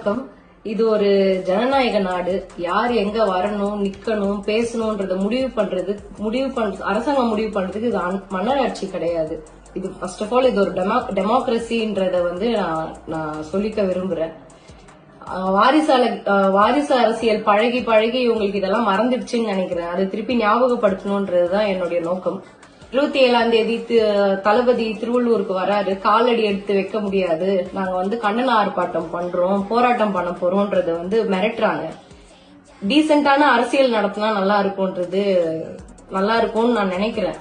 வணக்கம். இது ஒரு ஜனநாயக நாடு. யார் எங்க வரணும், நிக்கணும், பேசணும்ன்றத அரசாங்கம் முடிவு பண்றதுக்கு இது மன்னராட்சி கிடையாது. இது ஃபர்ஸ்ட் ஆஃப் ஆல் இது ஒரு டெமோக்ரஸின்றத நான் சொல்லிக்க விரும்புறேன். வாரிசு அரசியல் பழகி இவங்களுக்கு இதெல்லாம் மறந்துடுச்சுன்னு நினைக்கிறேன். அதை திருப்பி ஞாபகப்படுத்தணும்ன்றதுதான் என்னுடைய நோக்கம். 27ஆம் தேதி தளபதி திருவள்ளூருக்கு வராரு. காலடி எடுத்து வைக்க முடியாது, நாங்க கண்டன ஆர்ப்பாட்டம் பண்றோம், போராட்டம் பண்ண போறோம்ன்றது மிரட்டுறாங்க. டீசென்டான அரசியல் நடத்தினா நல்லா இருக்கும்னு நான் நினைக்கிறேன்.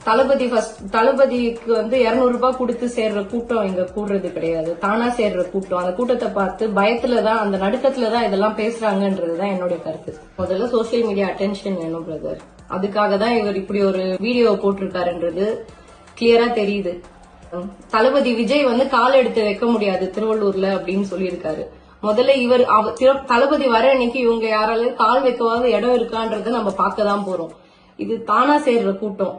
தளபதிக்கு 200 ரூபாய் கொடுத்து சேர்ற கூட்டம் இங்க கூடுறது கிடையாது, தானா சேர்ற கூட்டம். அந்த கூட்டத்தை பார்த்து பயத்துலதான், அந்த நடுக்கத்துலதான் இதெல்லாம் பேசுறாங்கன்றதுதான் என்னுடைய கருத்து. முதல்ல சோசியல் மீடியா அட்டென்ஷன் வேணும் பிரதர். அதுக்காக தான் இவர் இப்படி ஒரு வீடியோ போட்டிருக்காருன்றது கிளியரா தெரியுது. தளபதி விஜய் கால் எடுத்து வைக்க முடியாது திருவள்ளூர்ல அப்படின்னு சொல்லியிருக்காரு. முதல்ல தளபதி வர அன்னைக்கு இவங்க யாராலும் கால் வைக்கவாத இடம் இருக்கான்றத நம்ம பார்க்கதான் போறோம். இது தானா சேர்ற கூட்டம்,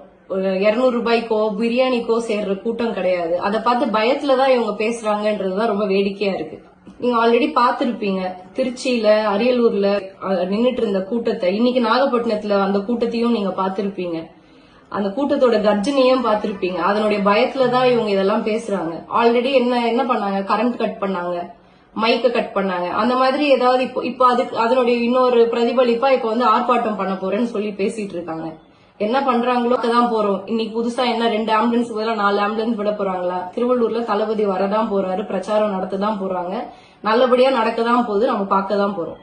200 ரூபாய்க்கோ பிரியாணிக்கோ சேர்ற கூட்டம் கிடையாது. அதை பார்த்து பயத்துலதான் இவங்க பேசுறாங்கன்றதுதான் ரொம்ப வேடிக்கையா இருக்கு. நீங்க ஆல்ரெடி பாத்திருப்பீங்க, திருச்சியில அரியலூர்ல நின்னுட்டு இருந்த கூட்டத்தை, இன்னைக்கு நாகப்பட்டினத்துல அந்த கூட்டத்தையும் நீங்க பாத்திருப்பீங்க. அந்த கூட்டத்தோட கர்ஜனையும் பாத்திருப்பீங்க. அதனுடைய பயத்துலதான் இவங்க இதெல்லாம் பேசுறாங்க. ஆல்ரெடி என்ன பண்ணாங்க, கரண்ட் கட் பண்ணாங்க, மைக்க கட் பண்ணாங்க. அந்த மாதிரி ஏதாவது இப்போ அதனுடைய இன்னொரு பிரதிபலிப்பா இப்ப ஆர்ப்பாட்டம் பண்ண போறேன்னு சொல்லி பேசிட்டு இருக்காங்க. என்ன பண்றாங்களோ தான் போறோம். இன்னைக்கு புதுசா என்ன 2 ஆம்புலன்ஸ் 4 ஆம்புலன்ஸ் விட போறாங்களா? திருவள்ளூர்ல தளபதி வரதான் போறாரு, பிரச்சாரம் நடத்ததான் போறாங்க. நல்லபடியா நடக்கதான் போகுது, நம்ம பார்க்கதான் போறோம்.